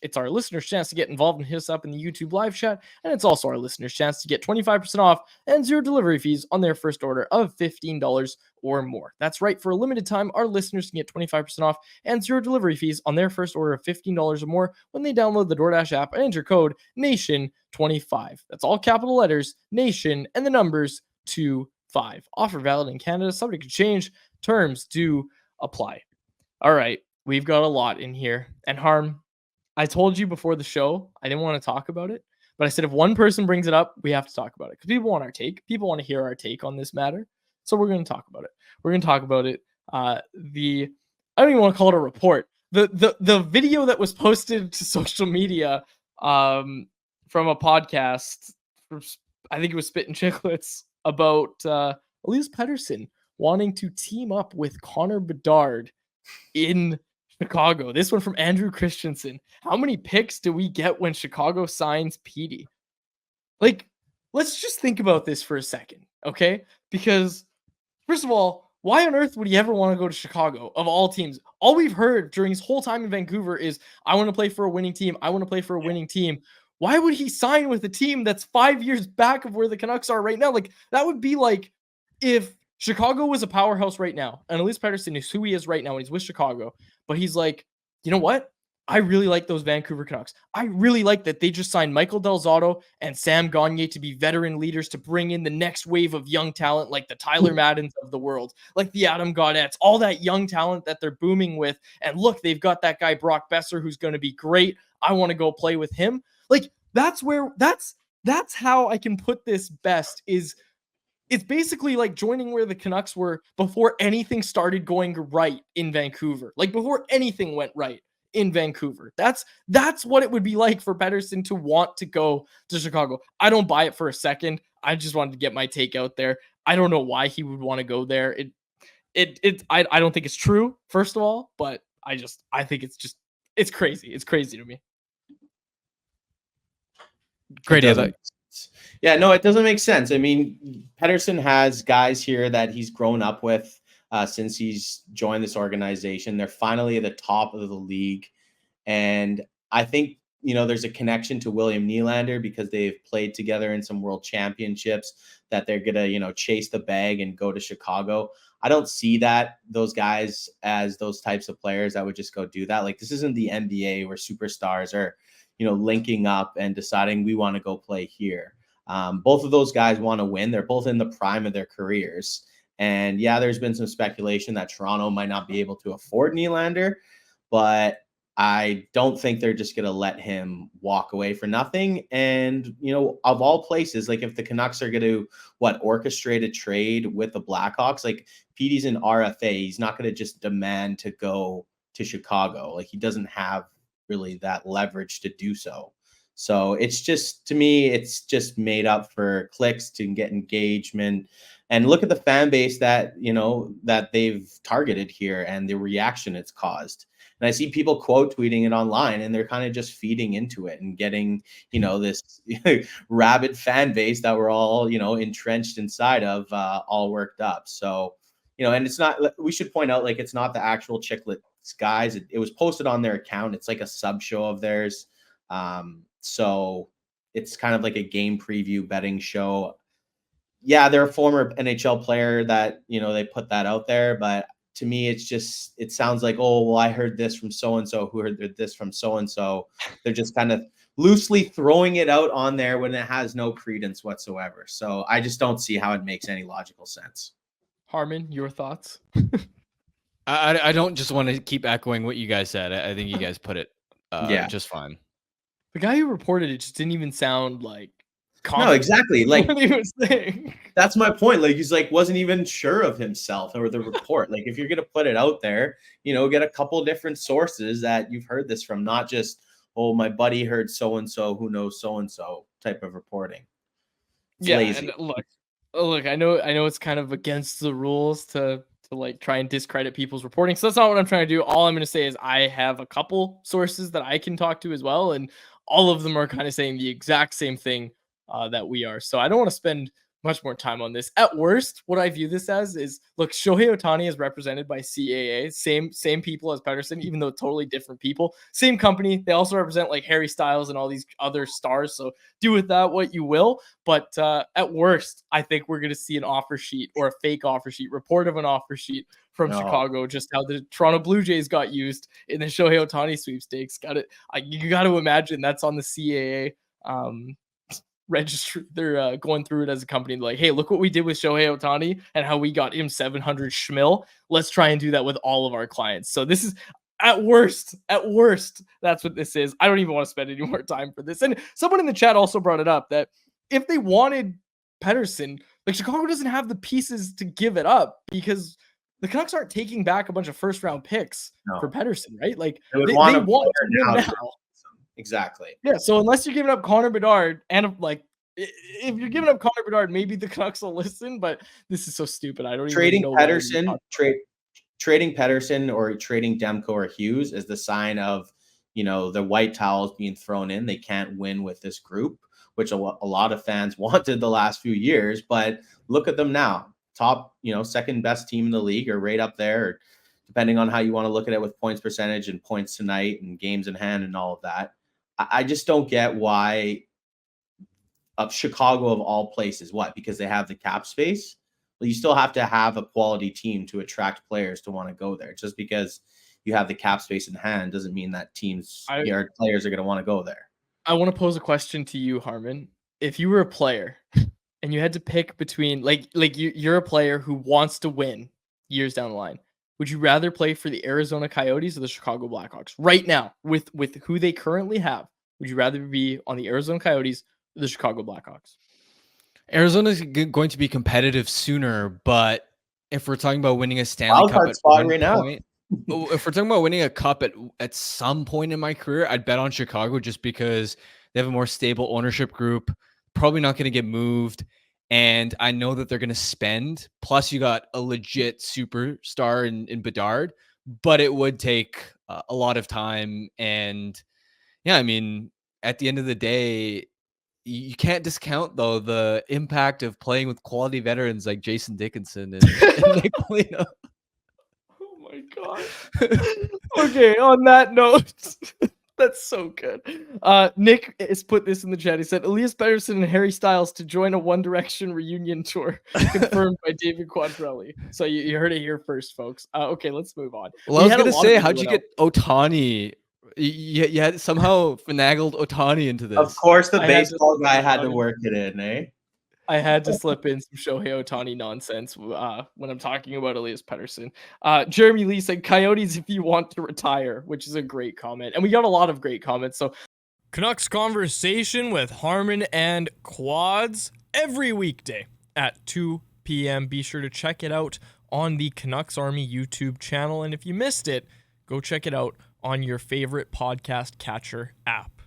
It's our listeners' chance to get involved and hit us up in the YouTube live chat. And it's also our listeners' chance to get 25% off and 0 delivery fees on their first order of $15 or more. That's right. For a limited time, our listeners can get 25% off and 0 delivery fees on their first order of $15 or more when they download the DoorDash app and enter code NATION25. That's all capital letters, NATION, and the numbers 25. Offer valid in Canada, subject to change. Terms do apply. All right. We've got a lot in here. And Harm, I told you before the show, I didn't want to talk about it, but I said if one person brings it up, we have to talk about it because people want our take. People want to hear our take on this matter. So we're going to talk about it. We're going to talk about it. I don't even want to call it a report. The video that was posted to social media from a podcast, I think it was Spit and Chicklets, about Elias Pettersson wanting to team up with Connor Bedard in Chicago. This one from Andrew Christensen. How many picks do we get when Chicago signs Petey? Like, let's just think about this for a second, okay? Because, first of all, why on earth would he ever want to go to Chicago of all teams? All we've heard during his whole time in Vancouver is, I want to play for a winning team. I want to play for a winning team. Why would he sign with a team that's 5 years back of where the Canucks are right now? Like, that would be like if Chicago was a powerhouse right now, and Elias Pettersson is who he is right now, and he's with Chicago, but he's like, you know what? I really like those Vancouver Canucks. I really like that they just signed Michael Del Zotto and Sam Gagner to be veteran leaders to bring in the next wave of young talent like the Tyler Maddens of the world, like the Adam Gaudettes, all that young talent that they're booming with. And look, they've got that guy Brock Besser who's going to be great. I want to go play with him. Like, that's how I can put this best is it's basically like joining where the Canucks were before anything started going right in Vancouver. Like before anything went right in Vancouver. That's what it would be like for Pettersson to want to go to Chicago. I don't buy it for a second. I just wanted to get my take out there. I don't know why he would want to go there. I don't think it's true, first of all, but I think it's crazy. It's crazy to me. Great. Yeah, no, it doesn't make sense. I mean, Pettersson has guys here that he's grown up with since he's joined this organization. They're finally at the top of the league. And I think, there's a connection to William Nylander because they've played together in some world championships that they're going to, chase the bag and go to Chicago. I don't see those guys as those types of players that would just go do that. Like, this isn't the NBA where superstars are, linking up and deciding we want to go play here. Both of those guys want to win. They're both in the prime of their careers. And yeah, there's been some speculation that Toronto might not be able to afford Nylander, but I don't think they're just going to let him walk away for nothing. And, of all places, like if the Canucks are going to orchestrate a trade with the Blackhawks, like Petey's an RFA, he's not going to just demand to go to Chicago. Like he doesn't have really that leverage to do so. So it's just, to me, it's just made up for clicks to get engagement. And look at the fan base that, that they've targeted here and the reaction it's caused. And I see people quote tweeting it online and they're kind of just feeding into it and getting, this rabid fan base that we're all, entrenched inside of, all worked up. So, and it's not, we should point out, like, it's not the actual Chicklets guys. It was posted on their account. It's like a sub show of theirs. So it's kind of like a game preview betting show. Yeah, they're a former NHL player that, they put that out there. But to me, it sounds like, oh, well, I heard this from so-and-so who heard this from so-and-so. They're just kind of loosely throwing it out on there when it has no credence whatsoever. So I just don't see how it makes any logical sense. Harman, your thoughts? I don't just want to keep echoing what you guys said. I think you guys put it just fine. The guy who reported it just didn't even sound like confident. No, exactly. Like what he was saying. That's my point. Like he's like wasn't even sure of himself or the report. Like if you're gonna put it out there, get a couple different sources that you've heard this from, not just, oh, my buddy heard so and so who knows so and so type of reporting. It's lazy. And look, I know it's kind of against the rules to like try and discredit people's reporting. So that's not what I'm trying to do. All I'm going to say is I have a couple sources that I can talk to as well. And all of them are kind of saying the exact same thing that we are. So I don't want to spend much more time on this. At worst, what I view this as is, look, Shohei Ohtani is represented by CAA, same people as Pettersson, even though totally different people, same company. They also represent like Harry Styles and all these other stars. So do with that what you will. But at worst, I think we're going to see an offer sheet or a fake offer sheet, report of an offer sheet from Chicago, just how the Toronto Blue Jays got used in the Shohei Ohtani sweepstakes. You got to imagine that's on the CAA registry. They're going through it as a company, like, hey, look what we did with Shohei Ohtani and how we got him 700 schmil. Let's try and do that with all of our clients. So this is at worst, that's what this is. I don't even want to spend any more time for this. And someone in the chat also brought it up that if they wanted Pettersson, like, Chicago doesn't have the pieces to give it up, because the Canucks aren't taking back a bunch of first round picks for Pettersson, right? Like they want to win now. Exactly. Yeah. So unless you're giving up Connor Bedard, and like, if you're giving up Connor Bedard, maybe the Canucks will listen. But this is so stupid. I don't trading even know. Pettersson, trading Pettersson or trading Demko or Hughes is the sign of, the white towels being thrown in. They can't win with this group, which a lot of fans wanted the last few years. But look at them now. Top, second best team in the league, or right up there, or depending on how you want to look at it, with points percentage and points tonight and games in hand and all of that. I just don't get why Chicago, of all places, because they have the cap space. Well, you still have to have a quality team to attract players to want to go there. Just because you have the cap space in hand doesn't mean that players are going to want to go there. I want to pose a question to you, Harman. If you were a player and you had to pick between, you're a player who wants to win years down the line, would you rather play for the Arizona Coyotes or the Chicago Blackhawks right now with who they currently have? Would you rather be on the Arizona Coyotes or the Chicago Blackhawks? Arizona is going to be competitive sooner, but if we're talking about winning a Stanley Cup at one point, if we're talking about winning a cup at some point in my career, I'd bet on Chicago, just because they have a more stable ownership group, probably not going to get moved. And I know that they're going to spend. Plus, you got a legit superstar in Bedard, but it would take a lot of time. And yeah, I mean, at the end of the day, you can't discount, though, the impact of playing with quality veterans like Jason Dickinson and Nick Polino. Oh my God. Okay, on that note. That's so good. Nick has put this in the chat. He said, Elias Pettersson and Harry Styles to join a One Direction reunion tour, confirmed by David Quadrelli. So you heard it here first, folks. Okay, let's move on. Well, I was going to say, how'd you get Ohtani? You had somehow finagled Ohtani into this. Of course, the baseball guy had to work it in, eh? I had to slip in some Shohei Ohtani nonsense when I'm talking about Elias Pettersson. Jeremy Lee said, Coyotes if you want to retire, which is a great comment. And we got a lot of great comments. So Canucks Conversation with Harman and Quads every weekday at 2 p.m. Be sure to check it out on the Canucks Army YouTube channel. And if you missed it, go check it out on your favorite podcast catcher app.